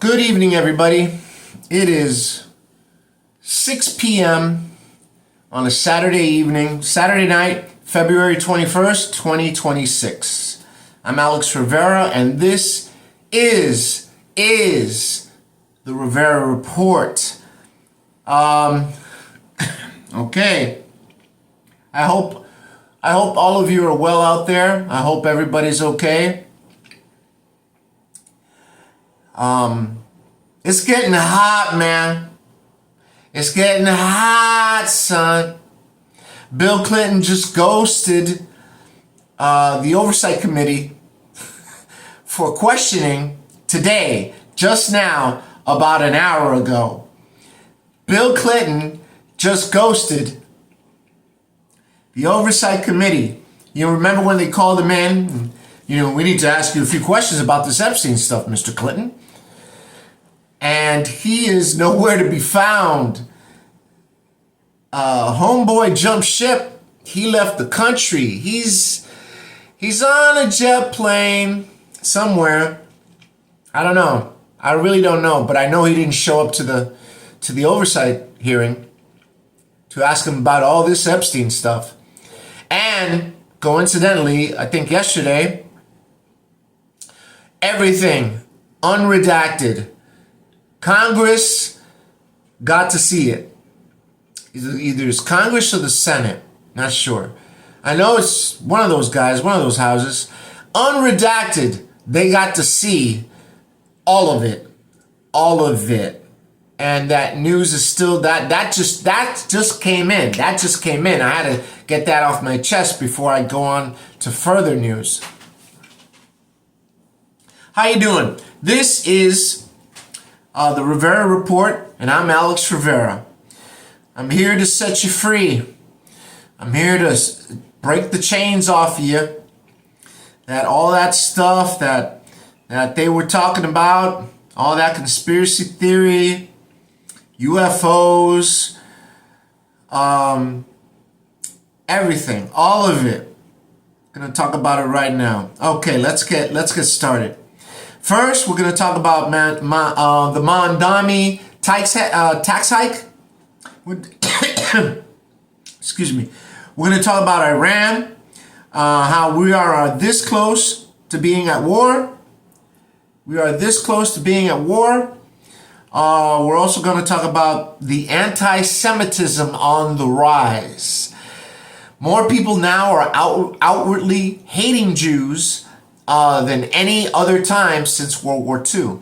Good evening, everybody. It is 6 p.m. on a Saturday evening, Saturday night, February 21st, 2026. I'm Alex Rivera, and this is the Rivera Report. Okay. I hope all of you are well out there. I hope everybody's okay. It's getting hot, man. It's getting hot, son. Bill Clinton just ghosted the Oversight Committee for questioning today, just now, about an hour ago. Bill Clinton just ghosted the Oversight Committee. You remember when they called him in? We need to ask you a few questions about this Epstein stuff, Mr. Clinton. And he is nowhere to be found. Homeboy jumped ship. He left the country. He's on a jet plane somewhere. I don't know. I really don't know. But I know he didn't show up to the oversight hearing to ask him about all this Epstein stuff. And coincidentally, I think yesterday, everything unredacted. Congress got to see it. Either it's Congress or the Senate. Not sure. I know it's one of those guys, one of those houses. Unredacted, they got to see all of it. All of it. And that news is still, that just came in. That just came in. I had to get that off my chest before I go on to further news. How you doing? This is the Rivera Report, and I'm Alex Rivera. I'm here to set you free. I'm here to break the chains off of you. That all that stuff that they were talking about, all that conspiracy theory, UFOs, everything, all of it. I'm gonna talk about it right now. Okay, let's get started. First, we're going to talk about the Mandami tax hike. Excuse me. We're going to talk about Iran, how we are this close to being at war. We are this close to being at war. We're also going to talk about the anti-Semitism on the rise. More people now are outwardly hating Jews than any other time since World War II.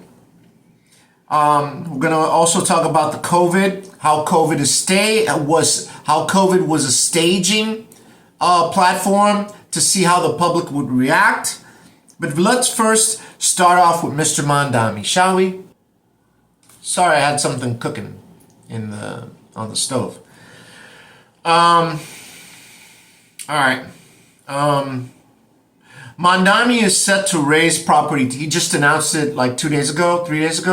We're going to also talk about the COVID, how COVID was a staging platform to see how the public would react. But let's first start off with Mr. Mandami, shall we? Sorry, I had something cooking on the stove. All right. Mandami is set to raise property. He just announced it like 3 days ago,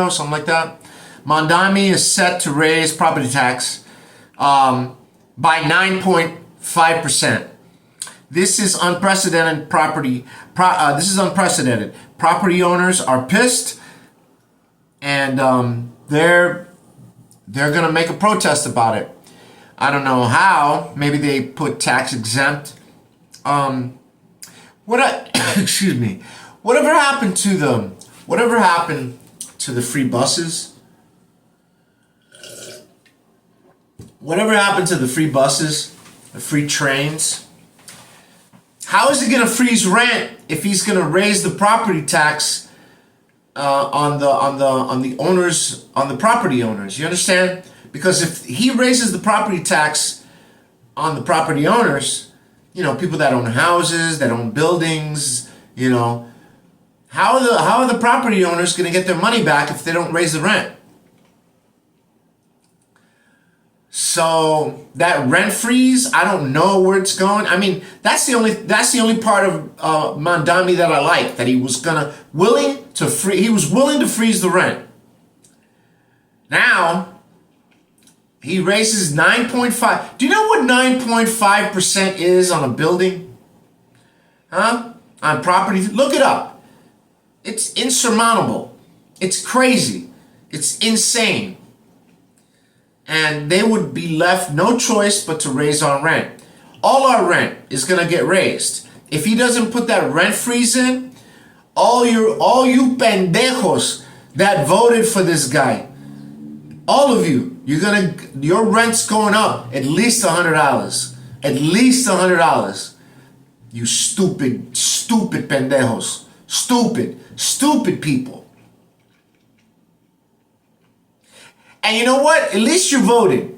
something like that. Mandami is set to raise property tax by 9.5%. This is unprecedented this is unprecedented. Property owners are pissed, and they're gonna make a protest about it. I don't know how. Maybe they put tax exempt. Excuse me. Whatever happened to the free buses? Whatever happened to the free buses, the free trains? How is he going to freeze rent if he's going to raise the property tax on the property owners? You understand? Because if he raises the property tax on the property owners, people that own houses, that own buildings, how are the property owners going to get their money back if they don't raise the rent? So that rent freeze, I don't know where it's going. I mean, that's the only part of Mandami that I like, that he was willing to freeze the rent. Now he raises 9.5. Do you know what 9.5% is on a building? Huh? On property? Look it up. It's insurmountable. It's crazy. It's insane. And they would be left no choice but to raise our rent. All our rent is gonna get raised. If he doesn't put that rent freeze in, all you pendejos that voted for this guy, all of you, your rent's going up at least $100. At least $100. You stupid pendejos. Stupid people. And you know what? At least you voted.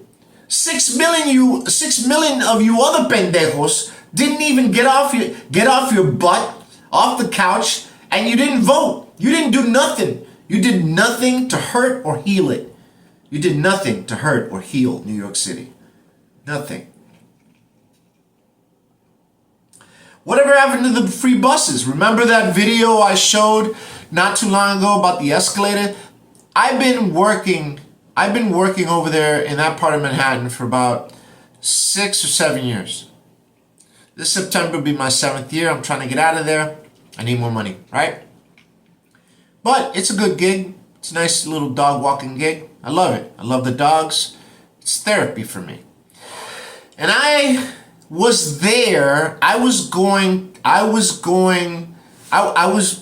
6 million of you other pendejos didn't even get off your butt, off the couch, and you didn't vote. You didn't do nothing. You did nothing to hurt or heal it. You did nothing to hurt or heal New York City. Nothing. Whatever happened to the free buses? Remember that video I showed not too long ago about the escalator? I've been working over there in that part of Manhattan for about 6 or 7 years. This September will be my 7th year. I'm trying to get out of there. I need more money, right? But it's a good gig. It's a nice little dog walking gig. I love it. I love the dogs. It's therapy for me. And I was there. I was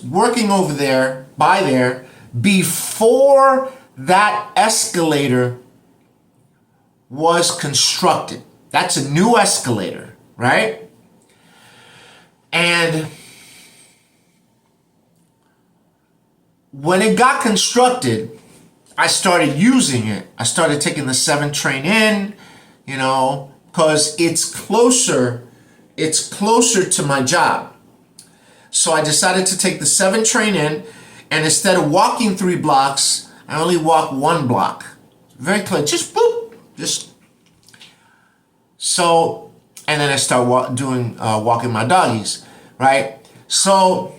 working over there, by there, before that escalator was constructed. That's a new escalator, right? And when it got constructed, I started using it. I started taking the 7 train in, because it's closer to my job. So I decided to take the 7 train in, and instead of walking 3 blocks, I only walk 1 block. Very clear, just boop, so, and then I start walking my doggies, right? So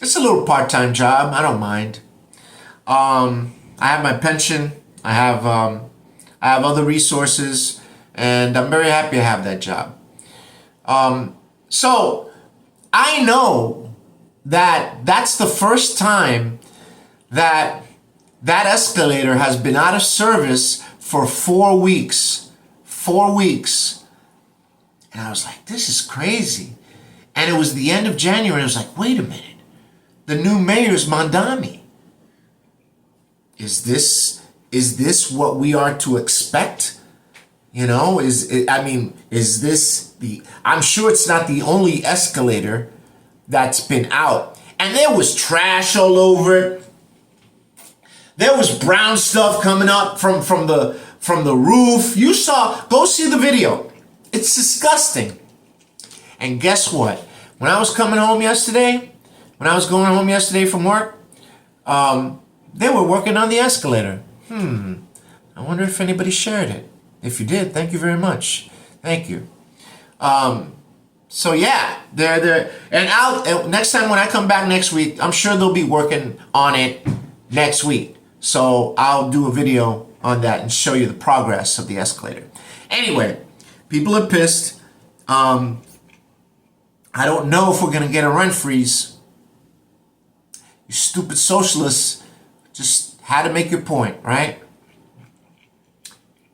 it's a little part-time job. I don't mind. I have my pension. I have other resources, and I'm very happy to have that job. So I know that that's the first time that escalator has been out of service for 4 weeks. 4 weeks. And I was like, this is crazy. And it was the end of January. I was like, wait a minute. The new mayor's Mandami. Is this what we are to expect? Is this I'm sure it's not the only escalator that's been out. And there was trash all over it. There was brown stuff coming up from the roof. Go see the video. It's disgusting. And guess what? When I was going home yesterday from work, they were working on the escalator. I wonder if anybody shared it. If you did, thank you very much. Thank you. So yeah, they're and next time when I come back next week, I'm sure they'll be working on it next week. So I'll do a video on that and show you the progress of the escalator. Anyway, people are pissed. I don't know if we're gonna get a rent freeze. You stupid socialists just had to make your point, right?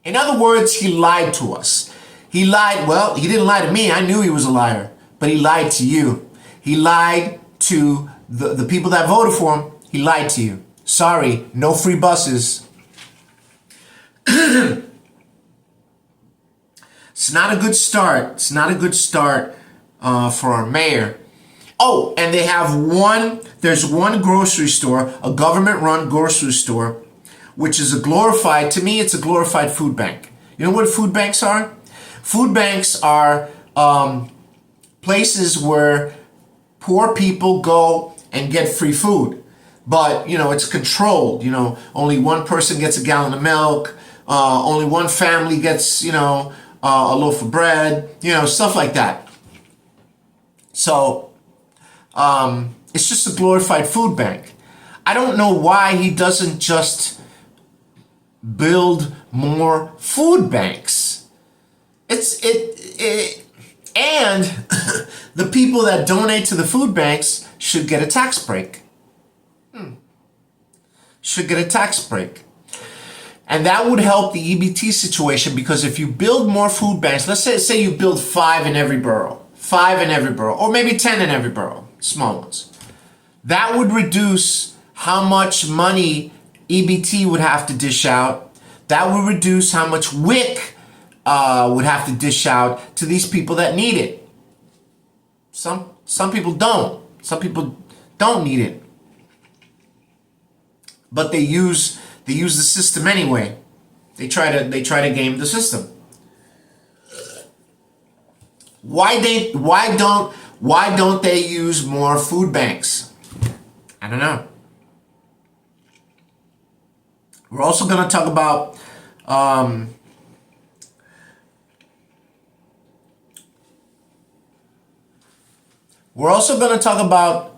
In other words, he lied to us. He lied. Well, he didn't lie to me. I knew he was a liar, but he lied to you. He lied to the people that voted for him. He lied to you. Sorry, no free buses. It's not a good start. It's not a good start for our mayor. Oh, and they have there's one grocery store, a government-run grocery store, which is to me, it's a glorified food bank. You know what food banks are? Food banks are places where poor people go and get free food. But, it's controlled. Only one person gets a gallon of milk. Only one family gets, a loaf of bread. Stuff like that. So, it's just a glorified food bank. I don't know why he doesn't just build more food banks. And the people that donate to the food banks should get a tax break. should get a tax break. And that would help the EBT situation, because if you build more food banks, let's say you build 5 in every borough, or maybe 10 in every borough, small ones. That would reduce how much money EBT would have to dish out. That would reduce how much WIC would have to dish out to these people that need it. Some people don't. Some people don't need it, but they use the system anyway. They try to game the system. Why don't they use more food banks? I don't know. We're also going to talk about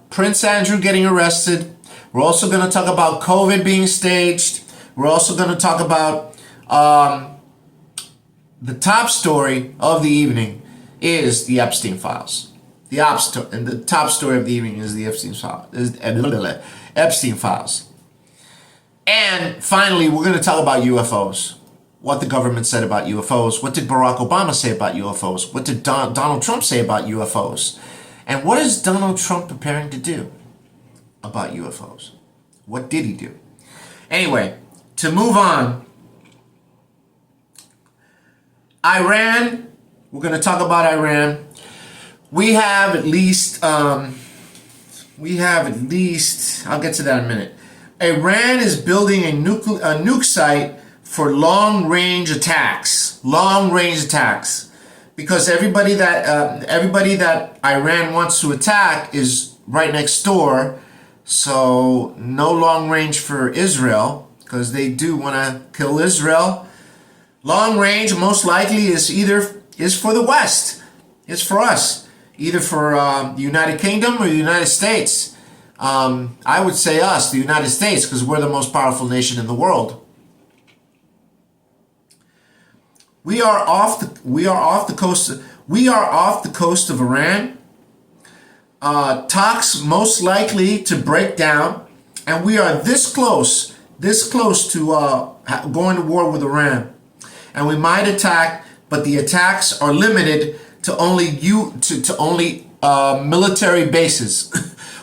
Prince Andrew getting arrested. We're also going to talk about COVID being staged. We're also going to talk about the top story of the evening is the Epstein files. The top story of the evening is the Epstein files. And finally, we're going to talk about UFOs. What the government said about UFOs. What did Barack Obama say about UFOs? What did Donald Trump say about UFOs? And what is Donald Trump preparing to do about UFOs? What did he do? Anyway, to move on, Iran, we're going to talk about Iran. We have at least, I'll get to that in a minute. Iran is building a nuke site for long-range attacks. Long-range attacks. Because everybody that Iran wants to attack is right next door. So no long range for Israel, because they do want to kill Israel. Long range most likely is for the West. It's for us, either for the United Kingdom or the United States. I would say us, the United States, because we're the most powerful nation in the world. We are off the coast of Iran. Talks most likely to break down, and we are this close to going to war with Iran. And we might attack, but the attacks are limited to only military bases.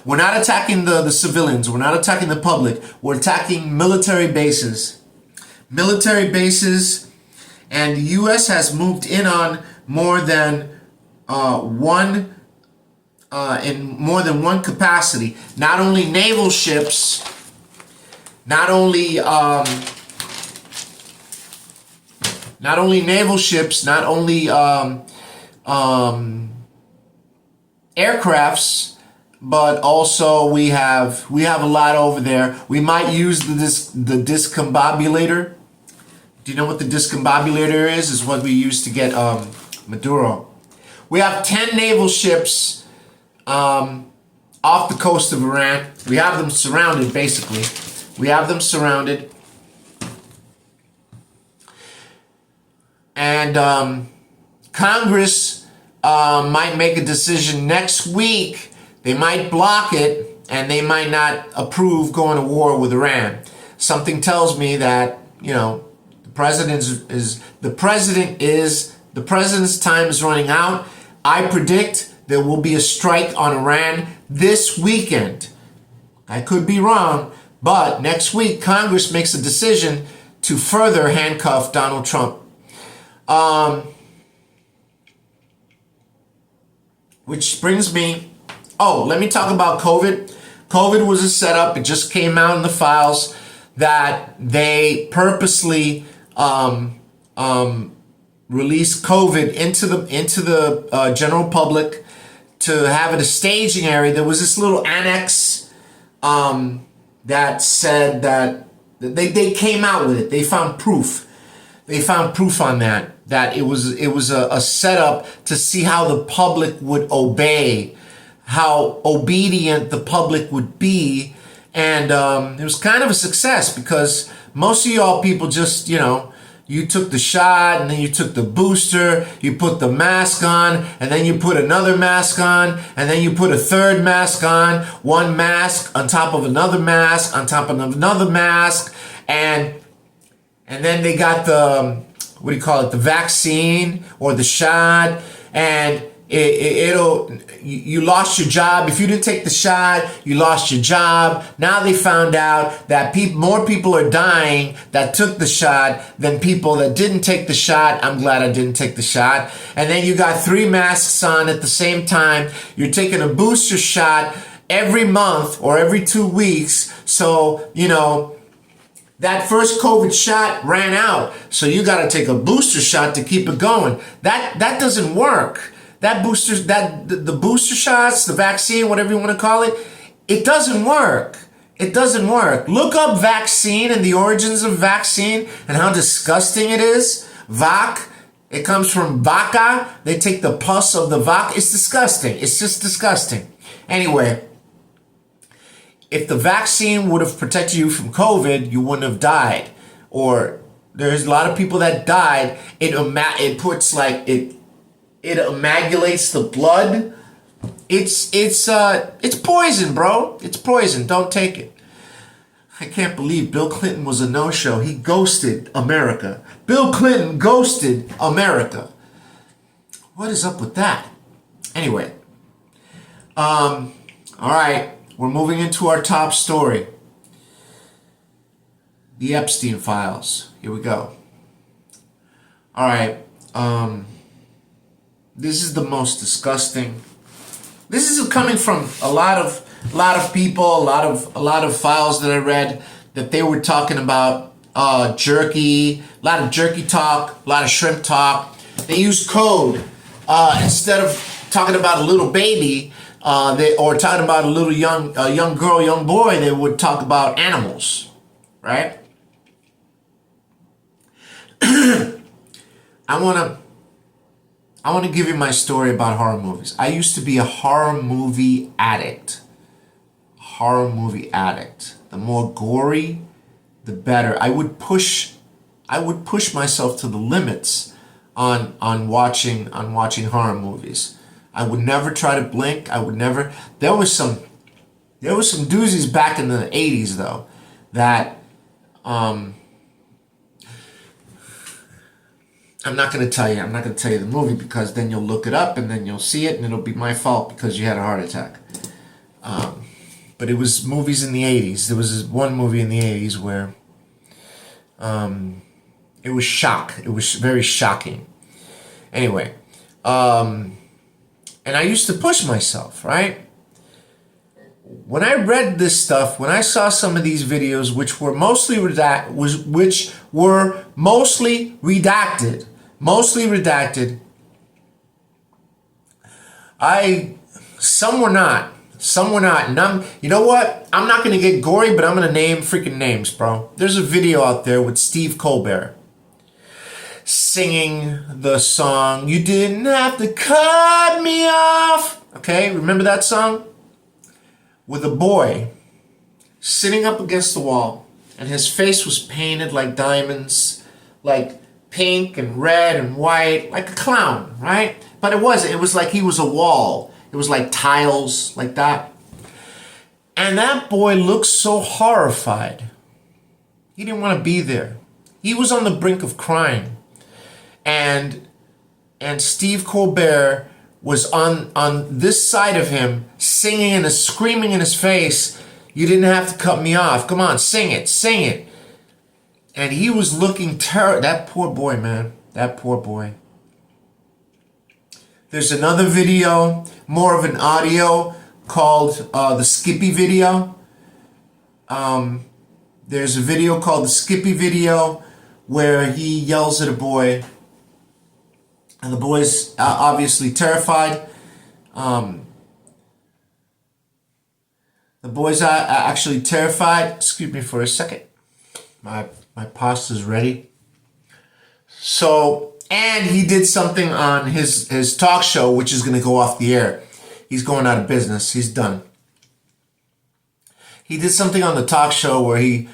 We're not attacking the civilians. We're not attacking the public. We're attacking military bases. Military bases. And the U.S. has moved in on more than one capacity. Not only naval ships, not only aircrafts, but also we have a lot over there. We might use the discombobulator. Do you know what the discombobulator is? Is what we use to get Maduro. We have 10 naval ships off the coast of Iran. We have them surrounded, basically. We have them surrounded. And Congress might make a decision next week. They might block it, and they might not approve going to war with Iran. Something tells me that, the president's time is running out. I predict there will be a strike on Iran this weekend. I could be wrong, but next week Congress makes a decision to further handcuff Donald Trump. Which brings me, let me talk about COVID. COVID was a setup. It just came out in the files that they purposely released COVID into the general public to have it a staging area. There was this little annex that said that they came out with it. They found proof. They found proof on that it was a setup to see how the public would obey, how obedient the public would be. And it was kind of a success, because most of y'all people just, you took the shot, and then you took the booster, you put the mask on, and then you put another mask on, and then you put a third mask on, one mask on top of another mask, on top of another mask, and then they got the, what do you call it, the vaccine or the shot, and you lost your job. If you didn't take the shot, you lost your job. Now they found out that more people are dying that took the shot than people that didn't take the shot. I'm glad I didn't take the shot. And then you got 3 masks on at the same time. You're taking a booster shot every month or every 2 weeks. So, that first COVID shot ran out. So you got to take a booster shot to keep it going. That doesn't work. The booster shots, the vaccine, whatever you want to call it, it doesn't work. It doesn't work. Look up vaccine and the origins of vaccine and how disgusting it is. Vac, it comes from vaca. They take the pus of the vac. It's disgusting. It's just disgusting. Anyway, if the vaccine would have protected you from COVID, you wouldn't have died. Or there's a lot of people that died. It puts like it emagulates the blood. It's poison, bro. It's poison. Don't take it. I can't believe Bill Clinton was a no-show. He ghosted America. Bill Clinton ghosted America. What is up with that? Anyway, all right, we're moving into our top story. The Epstein files. Here we go. All right. This is the most disgusting. This is coming from a lot of people, a lot of files that I read that they were talking about jerky, a lot of jerky talk, a lot of shrimp talk. They use code instead of talking about a little baby, or talking about a little young girl, young boy. They would talk about animals, right? I want to give you my story about horror movies. I used to be a horror movie addict. Horror movie addict. The more gory, the better. I would push myself to the limits on watching horror movies. I would never try to blink. I would never. There was some doozies back in the 80s though that I'm not going to tell you. I'm not going to tell you the movie because then you'll look it up and then you'll see it and it'll be my fault because you had a heart attack. But it was movies in the 80s. There was this one movie in the 80s where it was shock. It was very shocking. Anyway, and I used to push myself, right? When I read this stuff, when I saw some of these videos, which were mostly redacted, some were not. And you know what? I'm not going to get gory, but I'm going to name freaking names, bro. There's a video out there with Steve Colbert singing the song, "You Didn't Have to Cut Me Off." Okay, remember that song? With a boy sitting up against the wall, and his face was painted like diamonds, like pink and red and white, like a clown, right? But it wasn't. It was like he was a wall. It was like tiles, like that. And that boy looked so horrified. He didn't want to be there. He was on the brink of crying. And Steve Colbert was on this side of him, singing and screaming in his face, "You didn't have to cut me off. Come on, sing it, sing it." And he was looking terrible. That poor boy, man. That poor boy. There's another video, more of an audio, called the Skippy video. There's a video called the Skippy video where he yells at a boy. And the boy's obviously terrified. The boy's actually terrified. Excuse me for a second. My pasta's ready. So, and he did something on his talk show, which is going to go off the air. He's going out of business. He's done. He did something on the talk show where he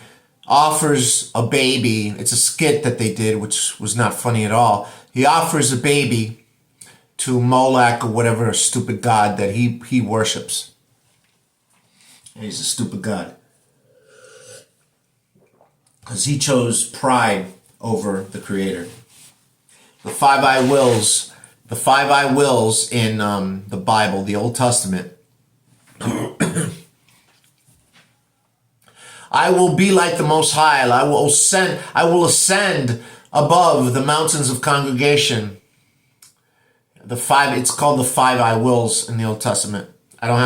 offers a baby. It's a skit that they did, which was not funny at all. He offers a baby to Moloch or whatever stupid god that he worships. He's a stupid god. Because he chose pride over the creator. The five I wills in the Bible, the Old Testament. I will be like the Most High. I will ascend above the mountains of congregation. It's called the five I wills in the Old Testament. I don't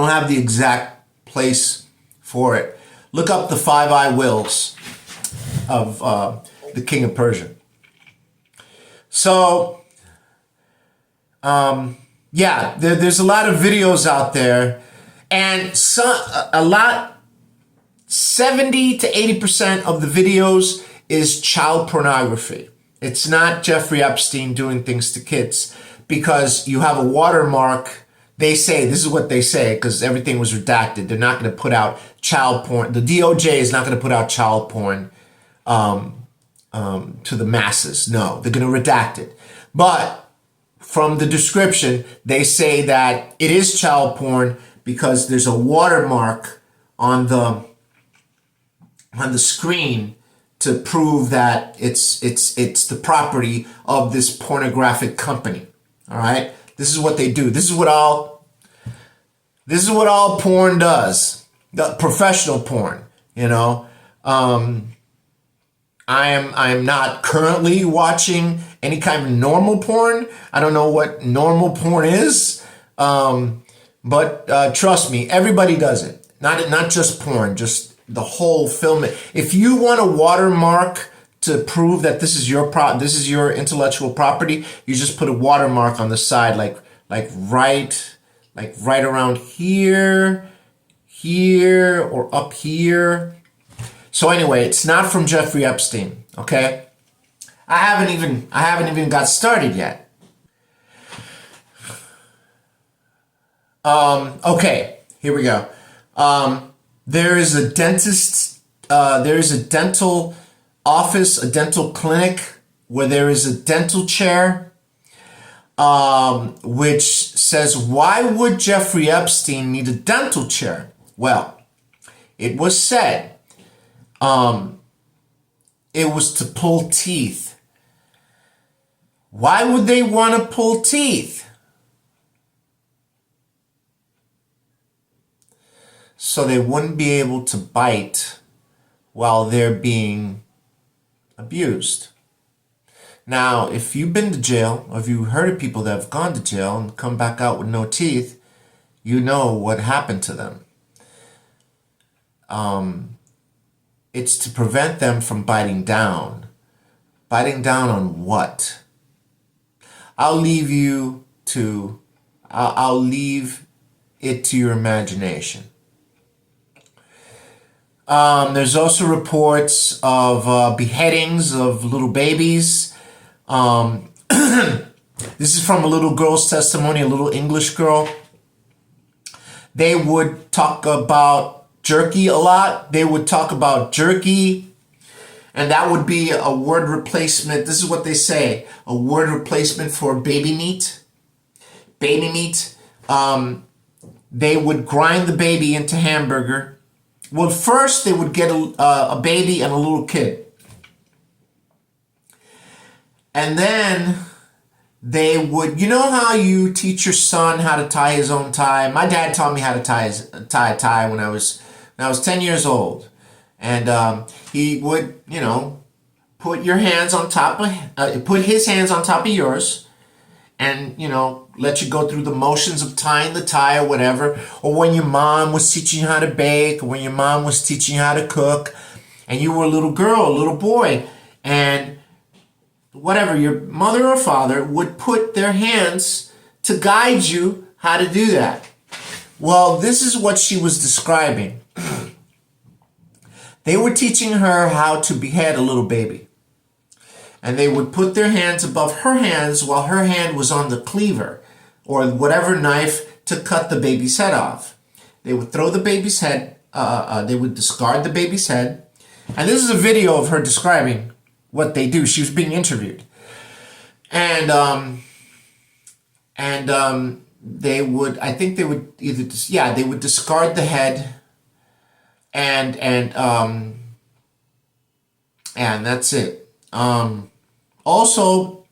have the exact place for it. Look up the five I wills of the King of Persia. So, yeah, there's a lot of videos out there. And 70 to 80% of the videos is child pornography. It's not Jeffrey Epstein doing things to kids, because you have a watermark. They say, this is what they say, because everything was redacted. They're not going to put out child porn. The DOJ is not going to put out child porn to the masses. No, they're going to redact it. But from the description, they say that it is child porn because there's a watermark on the screen to prove that it's the property of this pornographic company. All right, this is what they do. This is what all porn does. The professional porn, you know. I am not currently watching any kind of normal porn. I don't know what normal porn is. But trust me, everybody does it. Not just porn, just the whole film. If you want a watermark to prove that this is your intellectual property, you just put a watermark on the side, like right around here, or up here. So anyway, it's not from Jeffrey Epstein. Okay, I haven't even got started yet. Okay, here we go. There is a dentist, there is a dental office, a dental clinic where there is a dental chair, which says, why would Jeffrey Epstein need a dental chair? Well, it was said, it was to pull teeth. Why would they want to pull teeth? So they wouldn't be able to bite while they're being abused. Now, if you've been to jail, or if you've heard of people that have gone to jail and come back out with no teeth, you know what happened to them. It's to prevent them from biting down. Biting down on what? I'll leave it to your imagination. There's also reports of beheadings of little babies. This is from a little girl's testimony, a little English girl. They would talk about jerky a lot. They would talk about jerky, and that would be a word replacement. This is what they say, a word replacement for baby meat. Baby meat. They would grind the baby into hamburger. Well, first they would get a baby and a little kid. And then they would, you know how you teach your son how to tie his own tie? My dad taught me how to tie a tie when I was 10 years old. And he would, put his hands on top of yours, and, let you go through the motions of tying the tie or whatever. Or when your mom was teaching you how to bake, or when your mom was teaching you how to cook, and you were a little girl, a little boy, and whatever, your mother or father would put their hands to guide you how to do that. Well, this is what she was describing. They were teaching her how to behead a little baby. And they would put their hands above her hands while her hand was on the cleaver or whatever knife to cut the baby's head off. They would throw the baby's head they would discard the baby's head. And this is a video of her describing what they do. She was being interviewed. And they would, I think they would either, they would discard the head, and that's it. Also,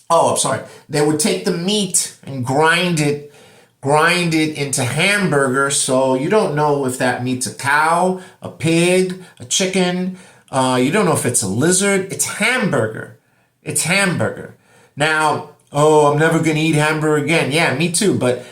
I'm sorry. They would take the meat and grind it into hamburger. So you don't know if that meat's a cow, a pig, a chicken. You don't know if it's a lizard. It's hamburger. It's hamburger. Now, I'm never going to eat hamburger again. Yeah, me too. But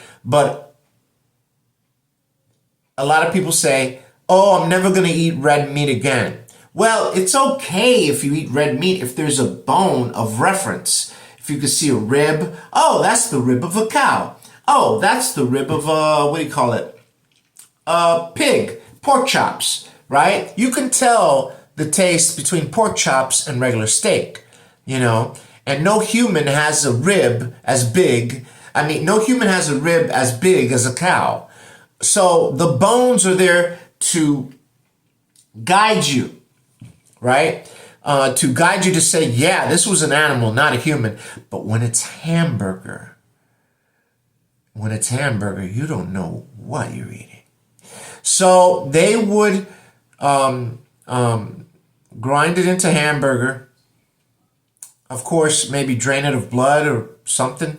a lot of people say, I'm never going to eat red meat again. Well, it's okay if you eat red meat if there's a bone of reference. If you can see a rib, that's the rib of a cow. Oh, that's the rib of a pig, pork chops, right? You can tell the taste between pork chops and regular steak, and no human has a rib as big. No human has a rib as big as a cow. So the bones are there to guide you, right? To guide you to say, yeah, this was an animal, not a human. But when it's hamburger, you don't know what you're eating. So they would grind it into hamburger. Of course, maybe drain it of blood or something,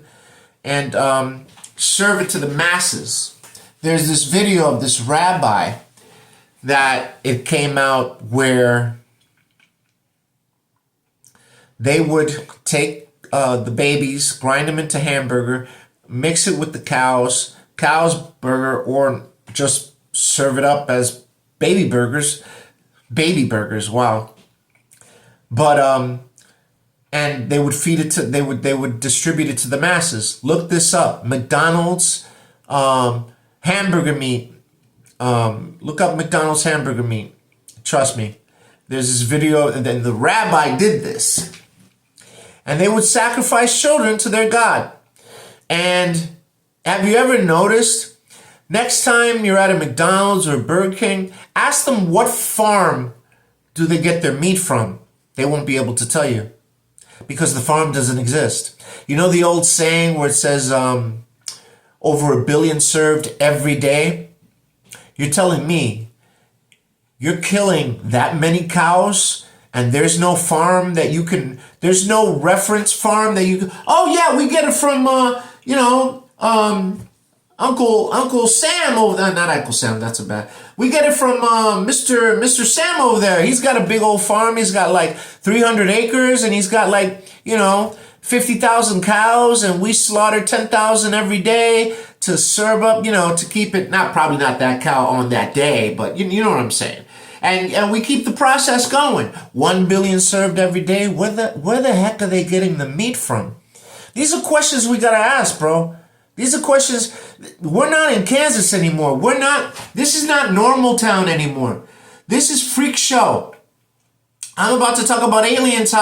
and serve it to the masses. There's this video of this rabbi that it came out where they would take the babies, grind them into hamburger, mix it with the cow's burger, or just serve it up as baby burgers. Baby burgers, wow. But and they would feed it to they would distribute it to the masses. Look this up. McDonald's hamburger meat. Look up McDonald's hamburger meat. Trust me. There's this video, and then the rabbi did this. And they would sacrifice children to their God. And have you ever noticed, next time you're at a McDonald's or Burger King, ask them what farm do they get their meat from. They won't be able to tell you because the farm doesn't exist. You know the old saying where it says over 1 billion served every day? You're telling me you're killing that many cows and there's no farm that you can, there's no reference farm that you can, we get it from, Uncle Sam over there. Not Uncle Sam, that's a bad. We get it from Mr. Sam over there. He's got a big old farm. He's got like 300 acres and he's got 50,000 cows, and we slaughter 10,000 every day to serve up, to keep it, probably not that cow on that day, but you know what I'm saying. And we keep the process going. 1 billion served every day. Where the heck are they getting the meat from? These are questions we gotta ask, bro. These are questions. We're not in Kansas anymore. This is not normal town anymore. This is freak show. I'm about to talk about aliens,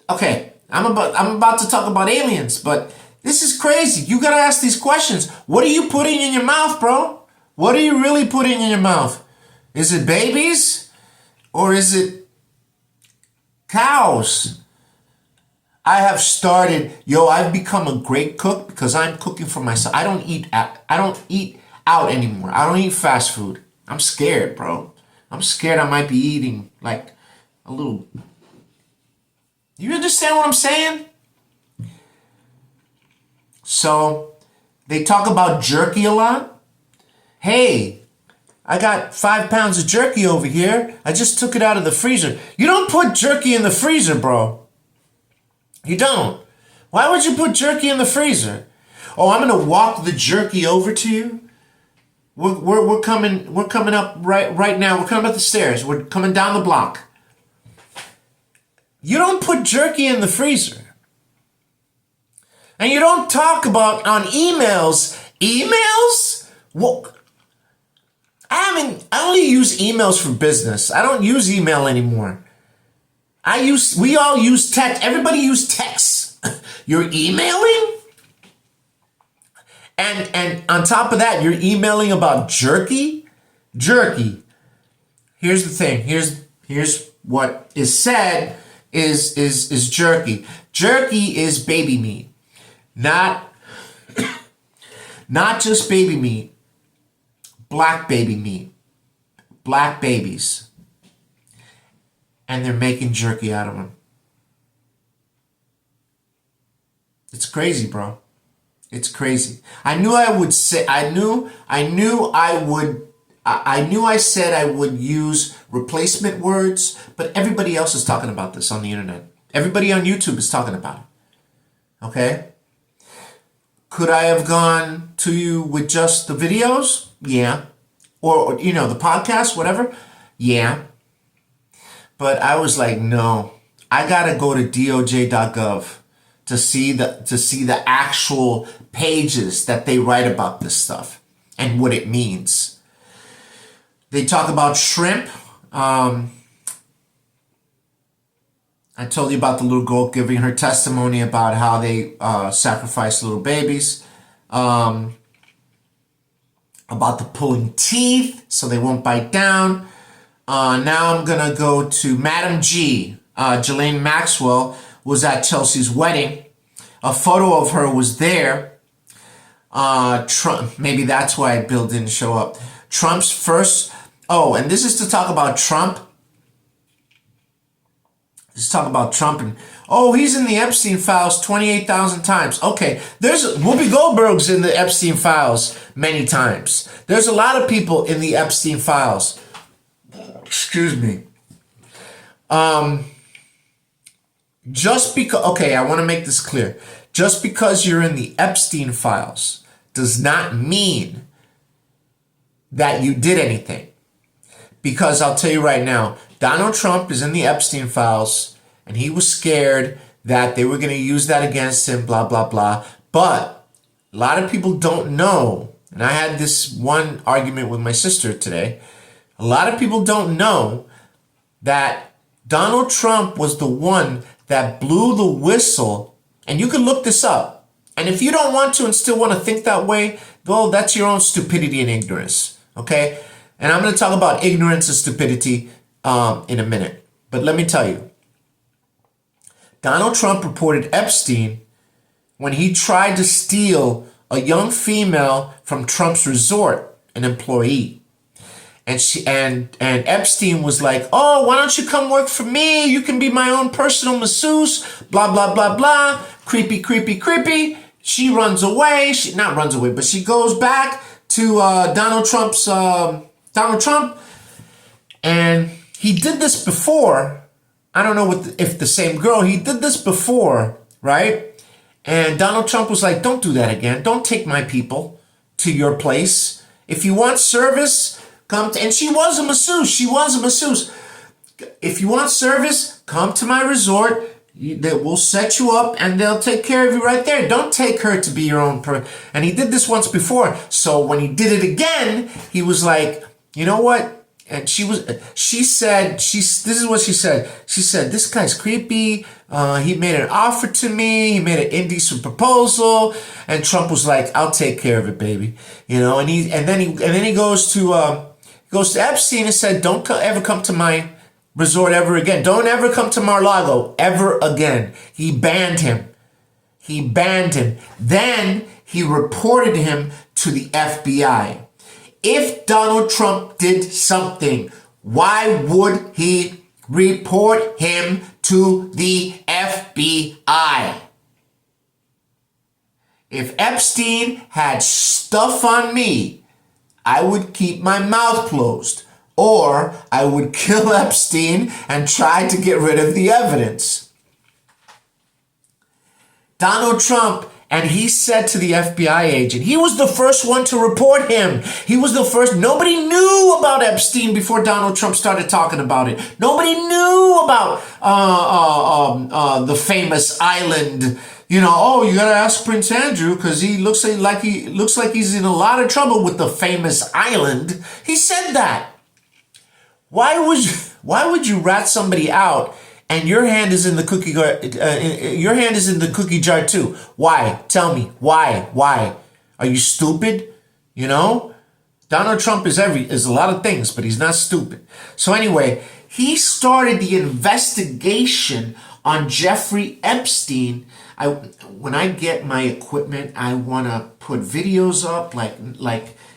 okay, I'm about to talk about aliens, but this is crazy. You gotta ask these questions. What are you putting in your mouth, bro? What are you really putting in your mouth? Is it babies? Or is it cows? I've become a great cook because I'm cooking for myself. I don't eat out anymore. I don't eat fast food. I'm scared, bro. I'm scared I might be eating like a little. You understand what I'm saying? So they talk about jerky a lot. Hey, I got 5 pounds of jerky over here. I just took it out of the freezer. You don't put jerky in the freezer, bro. You don't. Why would you put jerky in the freezer? I'm gonna walk the jerky over to you. We're coming up right now. We're coming up the stairs. We're coming down the block. You don't put jerky in the freezer. And you don't talk about on emails. Emails? Well, I only use emails for business. I don't use email anymore. We all use text. Everybody use text. You're emailing? And on top of that, you're emailing about jerky? Jerky. Here's the thing. Here's what is said is jerky. Jerky is baby meat. Not just baby meat. Black baby meat. Black babies. And they're making jerky out of them. It's crazy, bro. It's crazy. I said I would use replacement words, but everybody else is talking about this on the internet. Everybody on YouTube is talking about it. Okay? Could I have gone to you with just the videos? Yeah. Or the podcast, whatever? Yeah. But I was like, no. I gotta go to doj.gov to see the actual pages that they write about this stuff and what it means. They talk about shrimp. I told you about the little girl giving her testimony about how they sacrificed little babies. About the pulling teeth so they won't bite down. Now I'm going to go to Madam G. Ghislaine Maxwell was at Chelsea's wedding. A photo of her was there. Trump, maybe that's why Bill didn't show up. Trump's first... Oh, and this is to talk about Trump. Let's talk about Trump. And he's in the Epstein files 28,000 times. Okay, there's Whoopi Goldberg's in the Epstein files many times. There's a lot of people in the Epstein files. Excuse me. Just because, okay, I want to make this clear. Just because you're in the Epstein files does not mean that you did anything. Because I'll tell you right now, Donald Trump is in the Epstein files and he was scared that they were going to use that against him, blah, blah, blah. But a lot of people don't know, and I had this one argument with my sister today. A lot of people don't know that Donald Trump was the one that blew the whistle, and you can look this up. And if you don't want to and still want to think that way, well, that's your own stupidity and ignorance, okay? And I'm going to talk about ignorance and stupidity in a minute. But let me tell you, Donald Trump reported Epstein when he tried to steal a young female from Trump's resort, an employee. And Epstein was like, oh, why don't you come work for me? You can be my own personal masseuse, blah, blah, blah, blah. Creepy, creepy, creepy. She runs away. She not runs away, but she goes back to Donald Trump. And he did this before. I don't know if the same girl. He did this before, right? And Donald Trump was like, don't do that again. Don't take my people to your place. If you want service... and she was a masseuse. If you want service, come to my resort. We'll set you up and they'll take care of you right there. Don't take her to be your own person. And he did this once before. So when he did it again, he was like, you know what? And this is what she said. She said, this guy's creepy. He made an offer to me. He made an indecent proposal. And Trump was like, I'll take care of it, baby. And then he goes to Epstein and said, don't ever come to my resort ever again. Don't ever come to Mar-a-Lago ever again. He banned him. Then he reported him to the FBI. If Donald Trump did something, why would he report him to the FBI? If Epstein had stuff on me, I would keep my mouth closed, or I would kill Epstein and try to get rid of the evidence. Donald Trump, and he said to the FBI agent, he was the first one to report him. He was the first. Nobody knew about Epstein before Donald Trump started talking about it. Nobody knew about the famous island. You gotta ask Prince Andrew because he looks like he's in a lot of trouble with the famous island. He said that. Why would you rat somebody out and your hand is in the cookie jar? Your hand is in the cookie jar too. Why? Tell me why? Are you stupid? You know? Donald Trump is a lot of things, but he's not stupid. So anyway, he started the investigation on Jeffrey Epstein. When I get my equipment, I want to put videos up like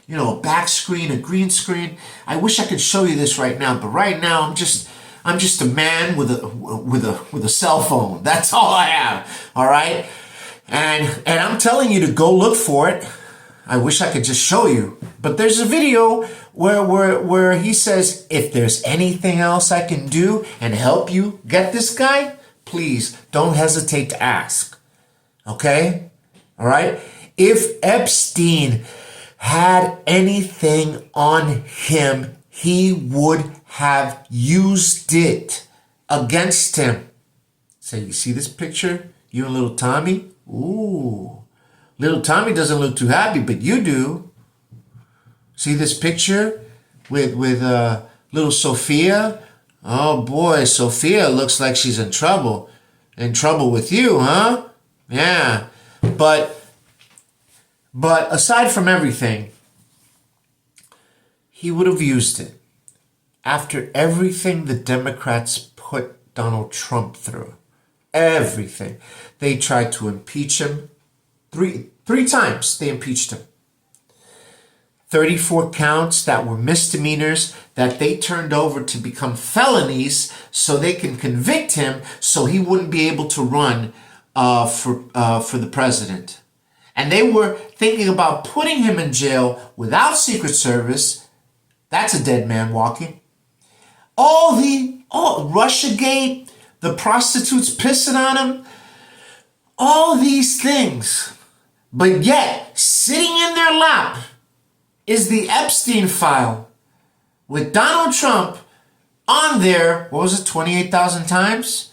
a back screen, a green screen. I wish I could show you this right now, but right now I'm just a man with a cell phone. That's all I have. All right? And I'm telling you to go look for it. I wish I could just show you. But there's a video where he says, if there's anything else I can do and help you get this guy, please don't hesitate to ask. Okay? All right? If Epstein had anything on him, he would have used it against him. So you see this picture? You and little Tommy? Ooh. Little Tommy doesn't look too happy, but you do. See this picture with little Sophia? Oh boy, Sophia looks like she's in trouble. In trouble with you, huh? Yeah. But aside from everything, he would have used it after everything the Democrats put Donald Trump through. Everything. They tried to impeach him. Three times they impeached him. 34 counts that were misdemeanors that they turned over to become felonies so they can convict him so he wouldn't be able to run for the president. And they were thinking about putting him in jail without Secret Service. That's a dead man walking. Russiagate, the prostitutes pissing on him, all these things. But yet, sitting in their lap is the Epstein file with Donald Trump on there, 28,000 times?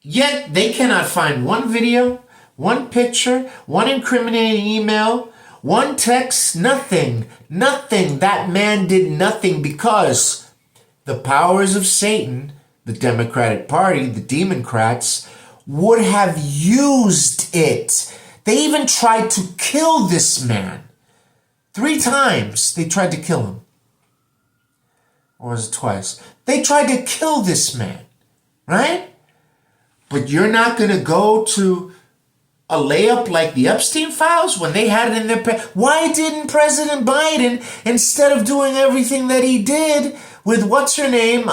Yet, they cannot find one video, one picture, one incriminating email, one text, nothing. Nothing. That man did nothing because the powers of Satan, the Democratic Party, the Democrats, would have used it. They even tried to kill this man. 3 times they tried to kill him. Or was it twice? They tried to kill this man, right? But you're not going to go to a layup like the Epstein files when they had it in their... Why didn't President Biden, instead of doing everything that he did with what's her name,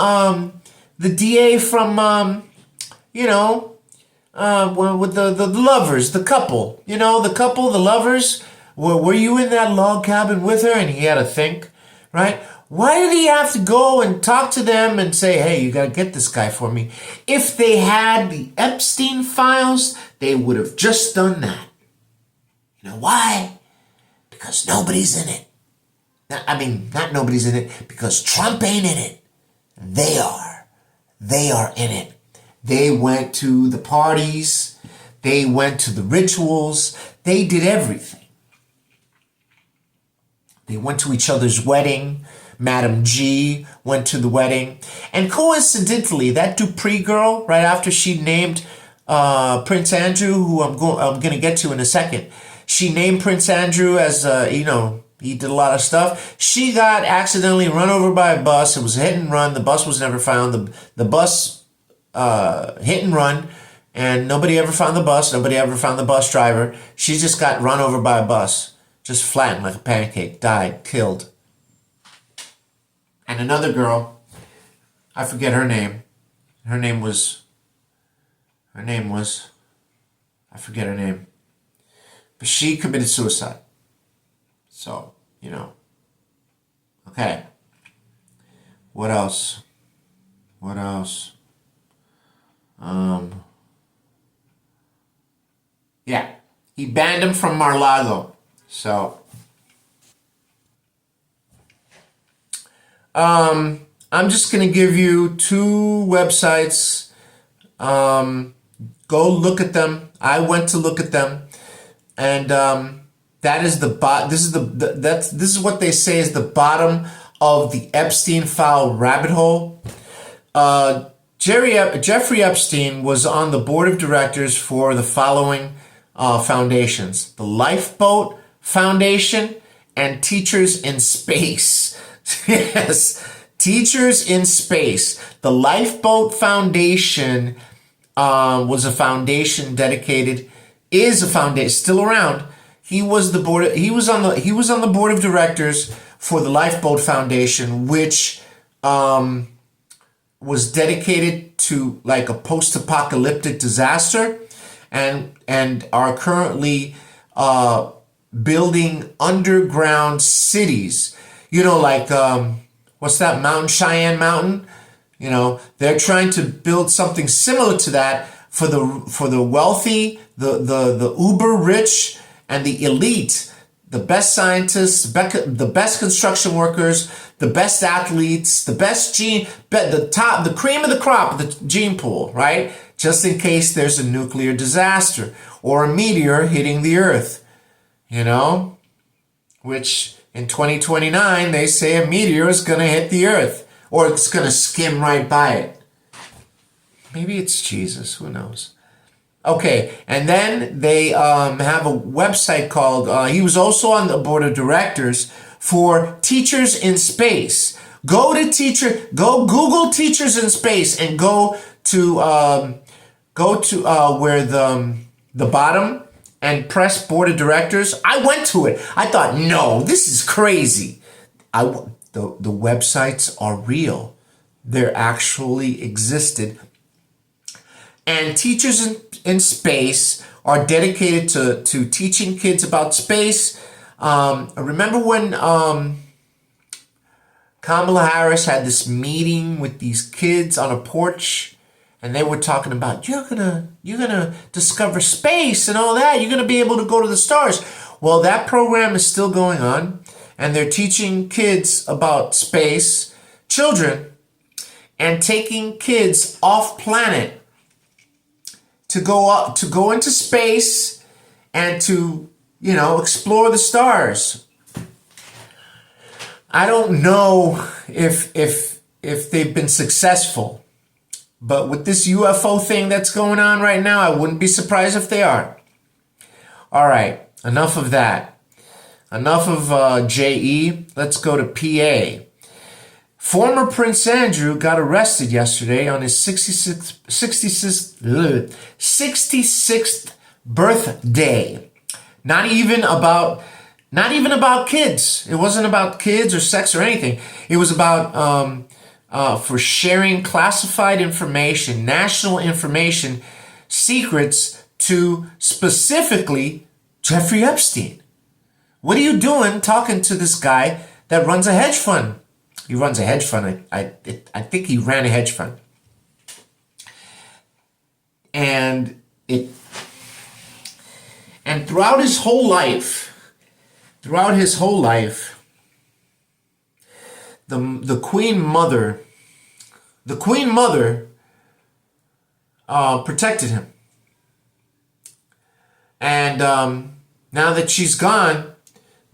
the DA from, with the lovers, the couple, the lovers, were you in that log cabin with her and he had to think, right? Why did he have to go and talk to them and say, hey, you got to get this guy for me? If they had the Epstein files, they would have just done that. You know why? Because nobody's in it. Not nobody's in it, because Trump ain't in it. They are. They are in it. They went to the parties. They went to the rituals. They did everything. They went to each other's wedding. Madam G went to the wedding. And coincidentally, that Dupree girl, right after she named Prince Andrew, who I'm going to get to in a second, she named Prince Andrew as, he did a lot of stuff. She got accidentally run over by a bus. It was a hit and run. The bus was never found. The bus hit and run, and nobody ever found the bus. Nobody ever found the bus driver. She just got run over by a bus. Just flattened like a pancake. Died. Killed. And another girl, I forget her name. Her name was, I forget her name. But she committed suicide. So, Okay. What else? Yeah. He banned him from Mar-a-Lago. So, I'm just going to give you 2 websites. Go look at them. I went to look at them. And, that is this is what they say is the bottom of the Epstein file rabbit hole. Jeffrey Epstein was on the board of directors for the following foundations: the Lifeboat Foundation and Teachers in Space. Yes, Teachers in Space. The Lifeboat Foundation was a foundation dedicated, is a foundation still around. He was on the board of directors for the Lifeboat Foundation, which was dedicated to like a post-apocalyptic disaster, and are currently building underground cities. You know, like what's that mountain, Cheyenne Mountain? You know, they're trying to build something similar to that for the wealthy, the uber rich, and the elite, the best scientists, the best construction workers, the best athletes, the the cream of the crop, the gene pool, right? Just in case there's a nuclear disaster or a meteor hitting the Earth, you know, which in 2029, they say a meteor is going to hit the Earth, or it's going to skim right by it. Maybe it's Jesus, who knows? Okay, and then they have a website called, he was also on the board of directors for Teachers in Space. Go Google Teachers in Space and go to where the bottom and press board of directors. I went to it. I thought, no, this is crazy. The websites are real. They're actually existed. And Teachers in Space are dedicated to teaching kids about space. Remember when Kamala Harris had this meeting with these kids on a porch, and they were talking about you're gonna discover space and all that. You're gonna be able to go to the stars. Well, that program is still going on, and they're teaching kids about space, children, and taking kids off planet to go into space and to, you know, explore the stars. I don't know if they've been successful, but with this UFO thing that's going on right now, I wouldn't be surprised if they are. All right, enough of that. Enough of JE. Let's go to PA. Former Prince Andrew got arrested yesterday on his 66th birthday. Not even about kids. It wasn't about kids or sex or anything. It was about for sharing classified information, national information, secrets to specifically Jeffrey Epstein. What are you doing talking to this guy that runs a hedge fund? He runs a hedge fund. I think he ran a hedge fund. And throughout his whole life, the Queen Mother protected him. And now that she's gone,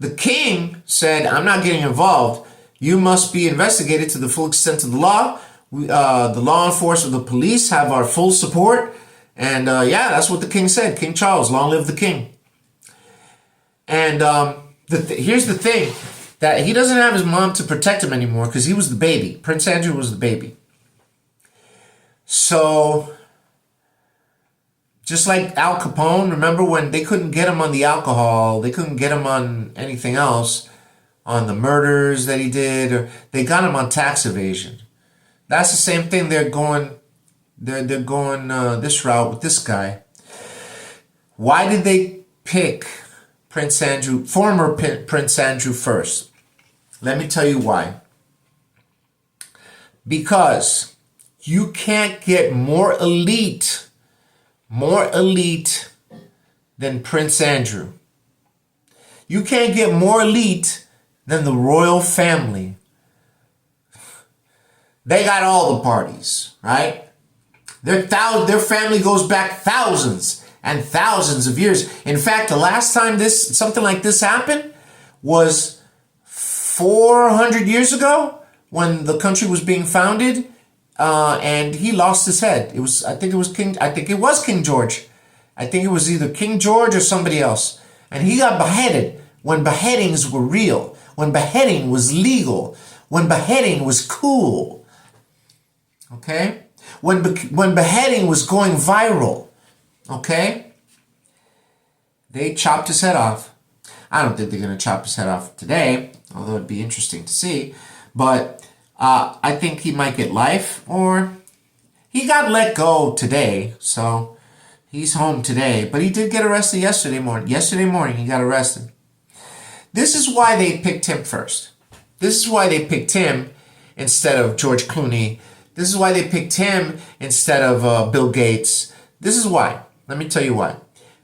the king said, I'm not getting involved. You must be investigated to the full extent of the law. The law enforcement, the police have our full support. And yeah, that's what the king said. King Charles, long live the king. And here's the thing, that he doesn't have his mom to protect him anymore because he was the baby. Prince Andrew was the baby. So, just like Al Capone, remember when they couldn't get him on the alcohol, they couldn't get him on anything else, on the murders that he did, or they got him on tax evasion. That's the same thing they're going this route with this guy. Why did they pick Prince Andrew, former Prince Andrew first? Let me tell you why. Because you can't get more elite than Prince Andrew. You can't get more elite than the royal family. They got all the parties, right? Their family goes back thousands and thousands of years. In fact, the last time something like this happened was 400 years ago when the country was being founded, and he lost his head. I think it was King George. I think it was either King George or somebody else. And he got beheaded when beheadings were real, when beheading was legal, when beheading was cool, okay? When beheading was going viral, okay? They chopped his head off. I don't think they're going to chop his head off today, although it'd be interesting to see. But I think he might get life, or he got let go today, so he's home today. But he did get arrested yesterday morning. Yesterday morning, he got arrested. This is why they picked him first. This is why they picked him instead of George Clooney. This is why they picked him instead of Bill Gates. This is why. Let me tell you why.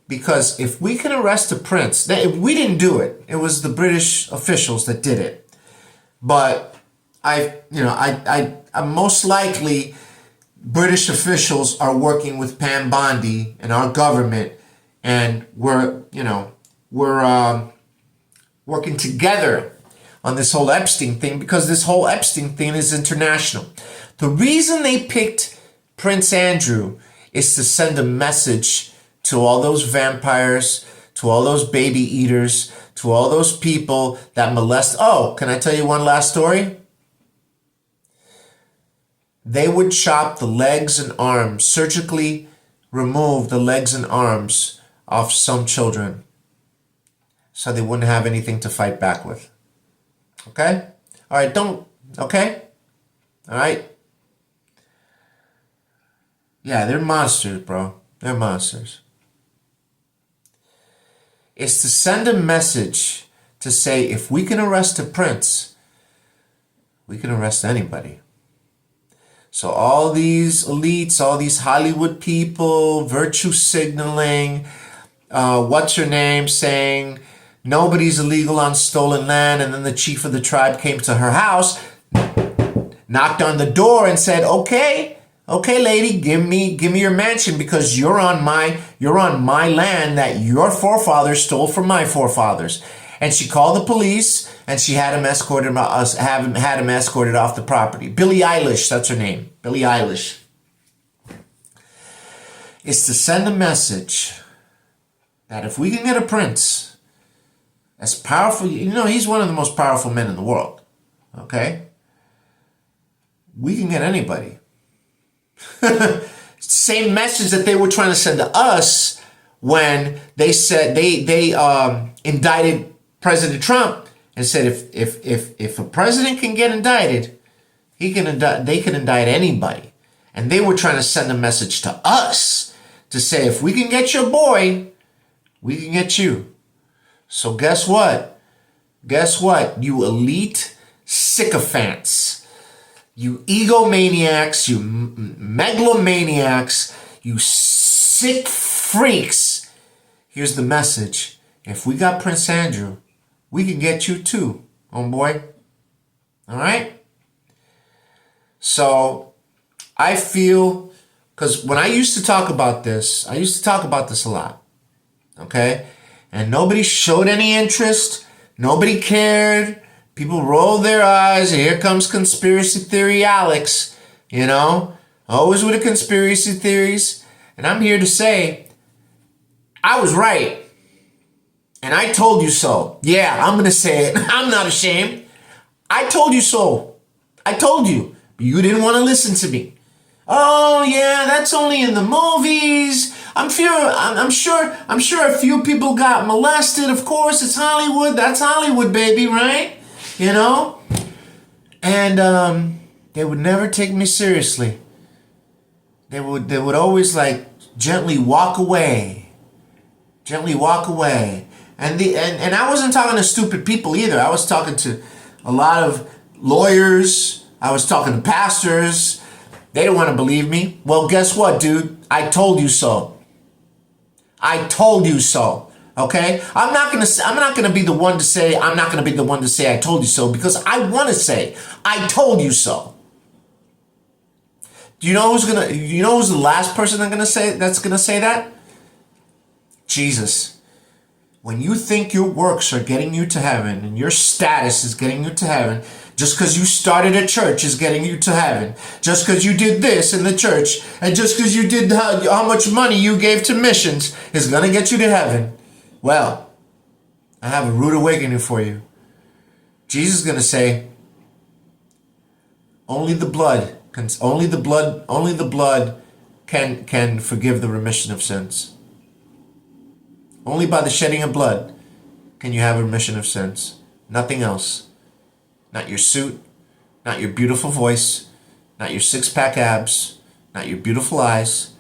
Because if we can arrest a prince, if we didn't do it, it was the British officials that did it. But I most likely British officials are working with Pam Bondi and our government, and we're working together on this whole Epstein thing, because this whole Epstein thing is international. The reason they picked Prince Andrew is to send a message to all those vampires, to all those baby eaters, to all those people that molest. Oh, can I tell you one last story? They would chop the legs and arms, surgically remove the legs and arms off some children so they wouldn't have anything to fight back with. Okay? All right, okay? All right? Yeah, they're monsters, bro. They're monsters. It's to send a message to say, if we can arrest a prince, we can arrest anybody. So all these elites, all these Hollywood people, virtue signaling, what's her name, saying nobody's illegal on stolen land, and then the chief of the tribe came to her house, knocked on the door and said, okay, lady, give me your mansion, because you're on my land that your forefathers stole from my forefathers. And she called the police, and she had him escorted off the property. Billie Eilish, that's her name. Billie Eilish. It's to send a message that if we can get a prince as powerful, he's one of the most powerful men in the world. Okay? We can get anybody. Same message that they were trying to send to us when they said they indicted President Trump and said if a president can get indicted, they can indict anybody. And they were trying to send a message to us to say, if we can get your boy, we can get you. So guess what? You elite sycophants, you egomaniacs, you megalomaniacs, you sick freaks. Here's the message. If we got Prince Andrew, we can get you too, homeboy. All right? So I feel, because when I used to talk about this a lot. Okay? And nobody showed any interest. Nobody cared. People rolled their eyes. Here comes conspiracy theory Alex. Always with the conspiracy theories. And I'm here to say, I was right. And I told you so. Yeah, I'm going to say it. I'm not ashamed. I told you so. I told you. But you didn't want to listen to me. Oh, yeah, that's only in the movies. I'm sure a few people got molested. Of course, it's Hollywood. That's Hollywood, baby, right? And they would never take me seriously. They would always gently walk away. Gently walk away. And I wasn't talking to stupid people either. I was talking to a lot of lawyers. I was talking to pastors. They don't want to believe me. Well, guess what, dude? I told you so. I told you so. Okay? I'm not gonna be the one to say I told you so, because I want to say I told you so. Do you know who's the last person that's gonna say that? Jesus. When you think your works are getting you to heaven and your status is getting you to heaven, just because you started a church is getting you to heaven, just because you did this in the church, and just because you did how much money you gave to missions is going to get you to heaven. Well, I have a rude awakening for you. Jesus is going to say, only the blood can forgive the remission of sins. Only by the shedding of blood can you have a remission of sins. Nothing else. Not your suit, not your beautiful voice, not your six-pack abs, not your beautiful eyes,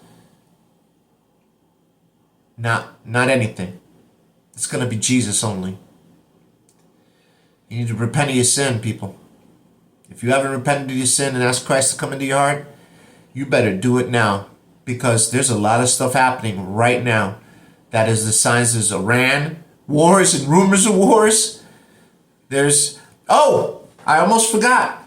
not anything. It's going to be Jesus only. You need to repent of your sin, people. If you haven't repented of your sin and asked Christ to come into your heart, you better do it now, because there's a lot of stuff happening right now that is the signs. There's Iran wars and rumors of wars. I almost forgot.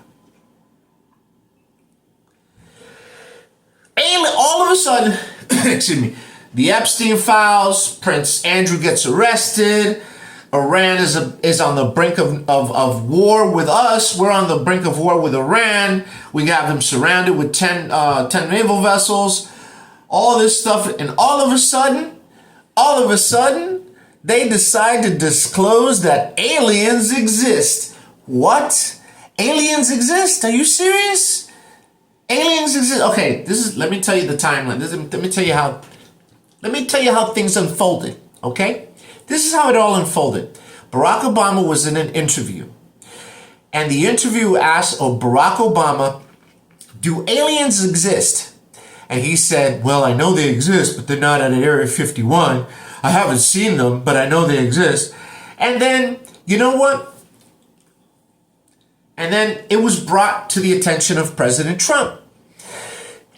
All of a sudden, excuse me, the Epstein files, Prince Andrew gets arrested. Iran is on the brink of war with us. We're on the brink of war with Iran. We got them surrounded with 10 naval vessels. All this stuff, and all of a sudden, they decide to disclose that aliens exist. What? Aliens exist? Are you serious? Aliens exist. Okay, let me tell you the timeline. Let me tell you how things unfolded, okay? This is how it all unfolded. Barack Obama was in an interview, and the interview asked Barack Obama, do aliens exist? And he said, well, I know they exist, but they're not at Area 51. I haven't seen them, but I know they exist. And then, you know what? And then it was brought to the attention of President Trump.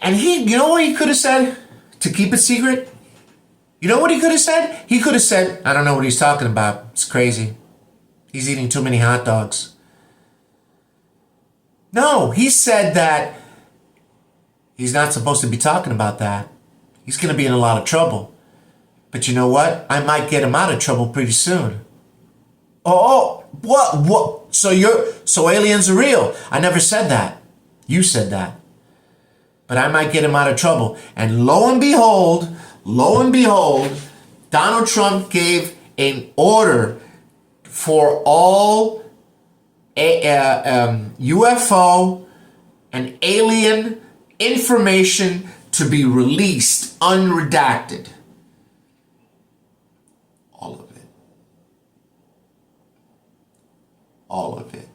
And you know what he could have said to keep it secret? You know what he could have said? He could have said, I don't know what he's talking about. It's crazy. He's eating too many hot dogs. No, he said that he's not supposed to be talking about that. He's going to be in a lot of trouble. But you know what? I might get him out of trouble pretty soon. Oh, what? So aliens are real. I never said that. You said that. But I might get him out of trouble. And lo and behold, Donald Trump gave an order for all UFO and alien information to be released, unredacted. All of it. All of it.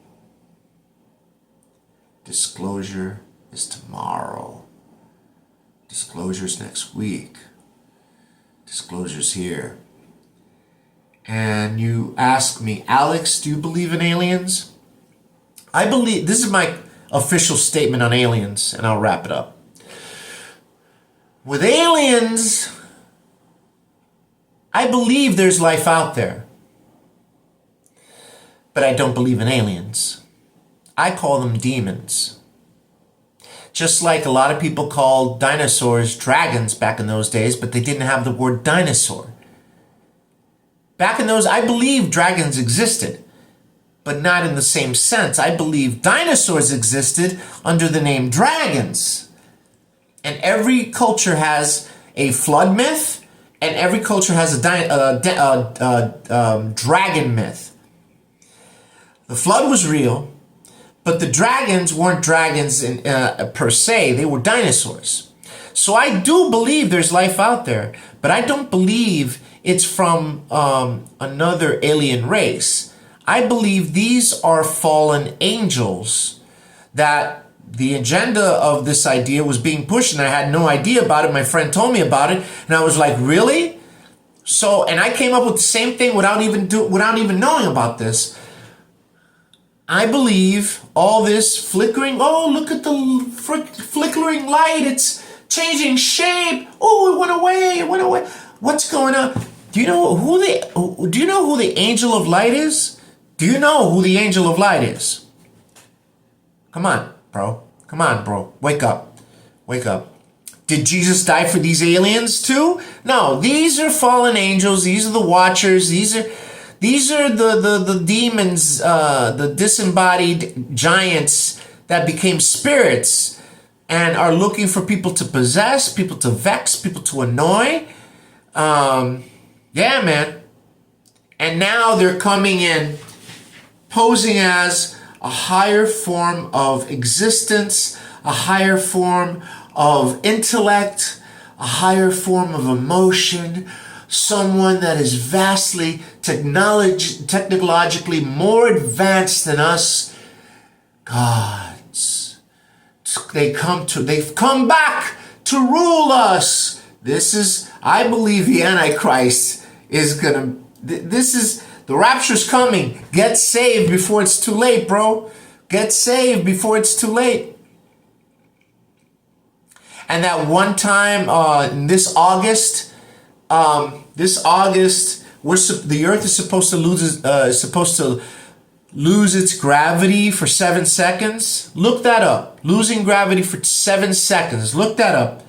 Disclosure is tomorrow. Disclosure is next week. Disclosure's here. And you ask me, Alex, do you believe in aliens? I believe, this is my official statement on aliens, and I'll wrap it up. With aliens, I believe there's life out there. But I don't believe in aliens. I call them demons. Just like a lot of people called dinosaurs dragons back in those days, but they didn't have the word dinosaur. Back in those, I believe dragons existed, but not in the same sense. I believe dinosaurs existed under the name dragons. And every culture has a flood myth, and every culture has a dragon myth. The flood was real, but the dragons weren't dragons per se. They were dinosaurs. So I do believe there's life out there, but I don't believe it's from another alien race. I believe these are fallen angels, that the agenda of this idea was being pushed, and I had no idea about it. My friend told me about it, and I was like, really? So, and I came up with the same thing without even knowing about this. I believe all this flickering, look at the flickering light, it's changing shape. Oh, it went away. What's going on? Do you know who the angel of light is? Do you know who the angel of light is? Come on, bro. Wake up. Did Jesus die for these aliens too? No, these are fallen angels. These are the watchers. These are the demons, the disembodied giants that became spirits and are looking for people to possess, people to vex, people to annoy. Yeah, man. And now they're coming in, posing as a higher form of existence, a higher form of intellect, a higher form of emotion, someone that is vastly technologically more advanced than us. Gods. They've come back to rule us. This is, I believe the Antichrist is gonna, the rapture's coming. Get saved before it's too late, bro. Get saved before it's too late. And that one time, this August, the Earth is supposed to lose its gravity for 7 seconds. Look that up. Losing gravity for 7 seconds. Look that up.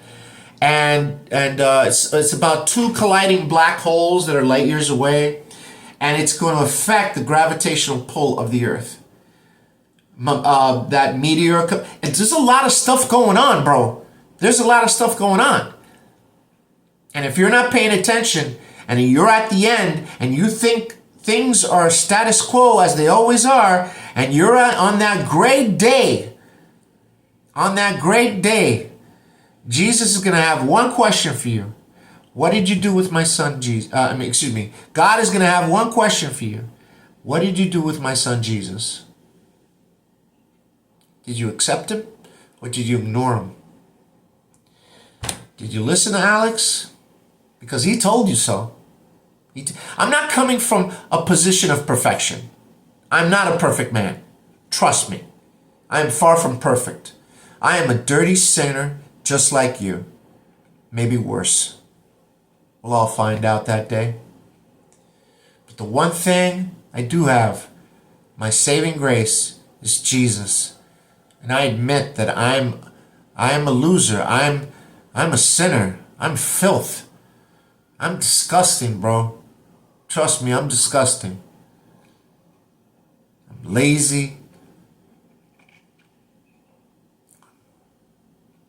And it's about 2 colliding black holes that are light years away, and it's going to affect the gravitational pull of the Earth. That meteor, and there's a lot of stuff going on, bro. There's a lot of stuff going on. And if you're not paying attention, and you're at the end, and you think things are status quo as they always are, and you're on that great day, Jesus is going to have one question for you. What did you do with my son Jesus? God is going to have one question for you. What did you do with my son Jesus? Did you accept him, or did you ignore him? Did you listen to Alex? Because he told you so. I'm not coming from a position of perfection. I'm not a perfect man. Trust me. I am far from perfect. I am a dirty sinner just like you. Maybe worse. We'll all find out that day. But the one thing I do have, my saving grace, is Jesus. And I admit that I am a loser. I'm a sinner. I'm filth. I'm disgusting, bro. Trust me, I'm disgusting. I'm lazy.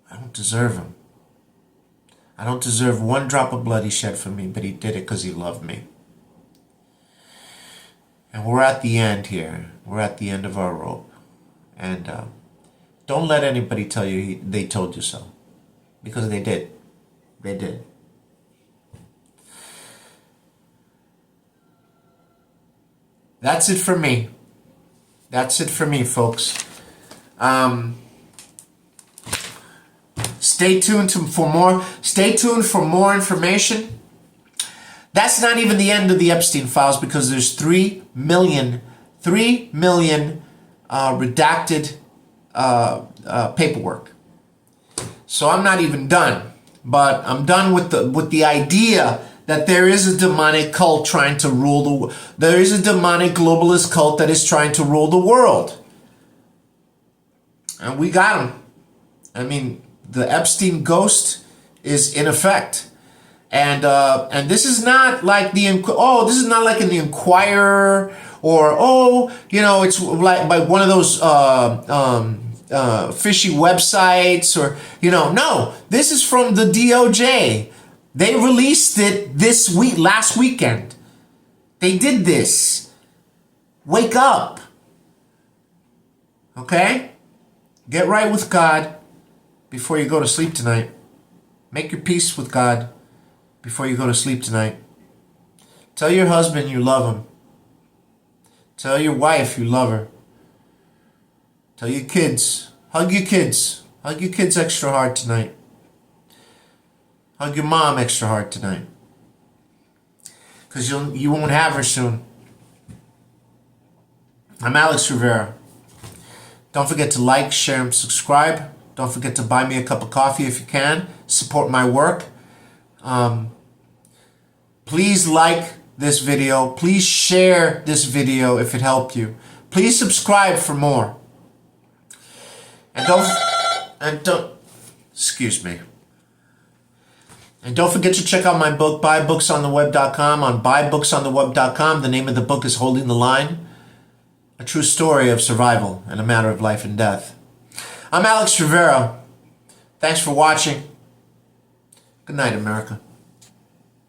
I don't deserve him. I don't deserve one drop of blood he shed for me, but he did it because he loved me. And we're at the end here. We're at the end of our rope. And don't let anybody tell you they told you so. Because they did. They did. That's it for me. That's it for me, folks. Stay tuned for more. Stay tuned for more information. That's not even the end of the Epstein files, because there's 3 million redacted paperwork. So I'm not even done, but I'm done with the idea that there is a demonic cult trying to rule there is a demonic globalist cult that is trying to rule the world. And we got them. I mean, the Epstein ghost is in effect. And this is not like this is not like in the Inquirer, or it's like by one of those fishy websites, or no, this is from the DOJ. They released it last weekend. They did this. Wake up. Okay? Get right with God before you go to sleep tonight. Make your peace with God before you go to sleep tonight. Tell your husband you love him. Tell your wife you love her. Tell your kids. Hug your kids. Hug your kids extra hard tonight. Hug your mom extra hard tonight. Because you won't have her soon. I'm Alex Rivera. Don't forget to like, share, and subscribe. Don't forget to buy me a cup of coffee if you can. Support my work. Please like this video. Please share this video if it helped you. Please subscribe for more. And don't excuse me. And don't forget to check out my book, buybooksontheweb.com. On buybooksontheweb.com, the name of the book is Holding the Line, a true story of survival and a matter of life and death. I'm Alex Rivera. Thanks for watching. Good night, America.